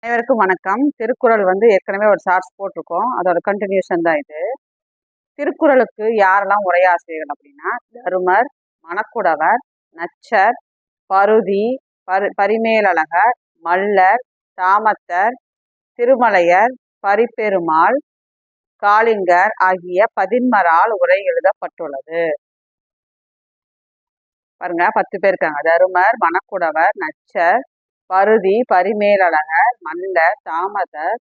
அனைவருக்கும் வணக்கம். திருக்குறள் ஏற்கனவே ஒரு ஷார்ட்ஸ் போட்டிருக்கோம். அதோட கண்டினியூஷன் தான் இது. திருக்குறளுக்கு யாரெல்லாம் உரையாசிரியர்கள் அப்படின்னா, தருமர், மணக்குடவர், நச்சர், பருதி, பரிமேலழகர், மல்லர், தாமத்தர், திருமலையர், பரிப்பெருமாள், காளிங்கர் ஆகிய 11 உரை எழுதப்பட்டுள்ளது. பாருங்க, 10 பேர் இருக்காங்க. தருமர், மணக்குடவர், நச்சர், பருதி, பரிமேலழகர், மல்லர், தாமதர்,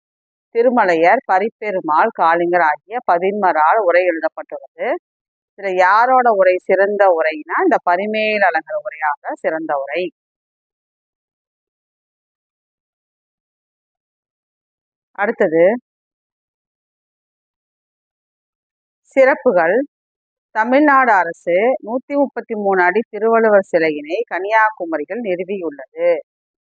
திருமலையர், பரிப்பெருமாள், காளிங்கர் ஆகிய 11 உரை எழுதப்பட்டுள்ளது. இதுல யாரோட உரை சிறந்த உரைனா இந்த பரிமேலழகர் உரையாக சிறந்த உரை. அடுத்தது சிறப்புகள். தமிழ்நாடு அரசு 133 அடி திருவள்ளுவர் சிலையினை கன்னியாகுமரியில் நிறுவியுள்ளது.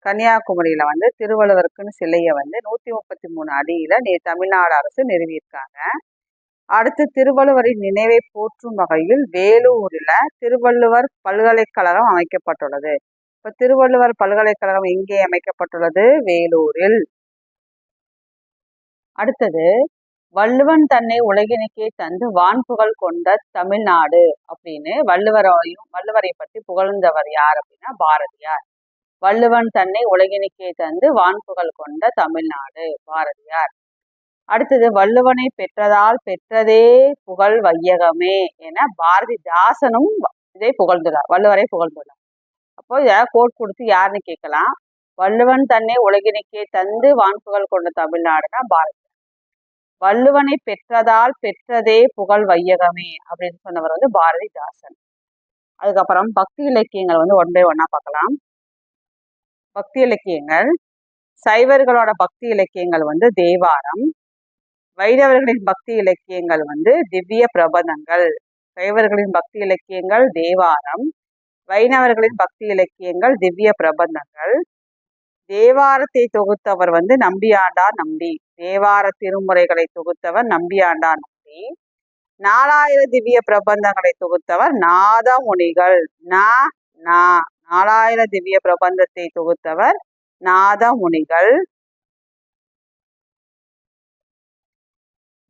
கன்னியாகுமரியில திருவள்ளுவருக்குன்னு சிலையை 133 அடியில தமிழ்நாடு அரசு நிறுவியிருக்காங்க. அடுத்து திருவள்ளுவரின் நினைவை போற்றும் வகையில் வேலூரில் திருவள்ளுவர் பல்கலைக்கழகம் அமைக்கப்பட்டுள்ளது. இப்ப திருவள்ளுவர் பல்கலைக்கழகம் எங்கே அமைக்கப்பட்டுள்ளது? வேலூரில். அடுத்தது வள்ளுவன் தன்னை உலகினுக்கே தந்து வான்புகழ் கொண்ட தமிழ்நாடு அப்படின்னு வள்ளுவரை பற்றி புகழ்ந்தவர் யார் அப்படின்னா பாரதியார். வள்ளுவன் தன்னை உலகினுக்கே தந்து வான்புகழ் கொண்ட தமிழ்நாடு, பாரதியார். அடுத்தது வள்ளுவனை பெற்றதால் பெற்றதே புகழ் வையகமே என பாரதிதாசனும் இதை புகழ்ந்துள்ளார், வள்ளுவரை புகழ்ந்துள்ளார். அப்போ இதை கோட் கொடுத்து யாருன்னு கேட்கலாம். வள்ளுவன் தன்னை உலகினுக்கே தந்து வான்புகழ் கொண்ட தமிழ்நாடுனா பாரதியார். வள்ளுவனை பெற்றதால் பெற்றதே புகழ் வையகமே அப்படின்னு சொன்னவர் பாரதிதாசன். அதுக்கப்புறம் பக்தி இலக்கியங்கள் ஒன் பை ஒன்னா பார்க்கலாம். பக்தி இலக்கியங்கள். சைவர்களோட பக்தி இலக்கியங்கள் தேவாரம். வைணவர்களின் பக்தி இலக்கியங்கள் திவ்ய பிரபந்தங்கள். சைவர்களின் பக்தி இலக்கியங்கள் தேவாரம். வைணவர்களின் பக்தி இலக்கியங்கள் திவ்ய பிரபந்தங்கள். தேவாரத்தை தொகுத்தவர் நம்பியாண்டார் நம்பி. தேவார திருமுறைகளை தொகுத்தவர் நம்பியாண்டார் நம்பி. 4000 திவ்ய பிரபந்தங்களை தொகுத்தவர் நாதமுனிகள். 4000 திவ்ய பிரபந்தத்தை தொகுத்தவர் நாதமுனிகள்.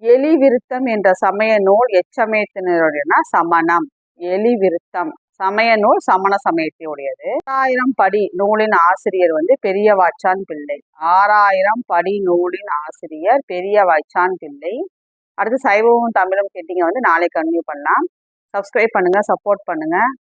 எலிவிருத்தம் என்ற சமய நூல் எச்சமயத்தினருடைய சமணம். எலிவிருத்தம் சமய நூல் சமண சமயத்தையுடையது. 6000 படி நூலின் ஆசிரியர் பெரியவாச்சான் பிள்ளை. 6000 படி நூலின் ஆசிரியர் பெரியவாச்சான் பிள்ளை. அடுத்து சைவமும் தமிழும் கேட்டீங்க நாளைக்கு கன்டினியூ பண்ணலாம். சப்ஸ்கிரைப் பண்ணுங்க, சப்போர்ட் பண்ணுங்க.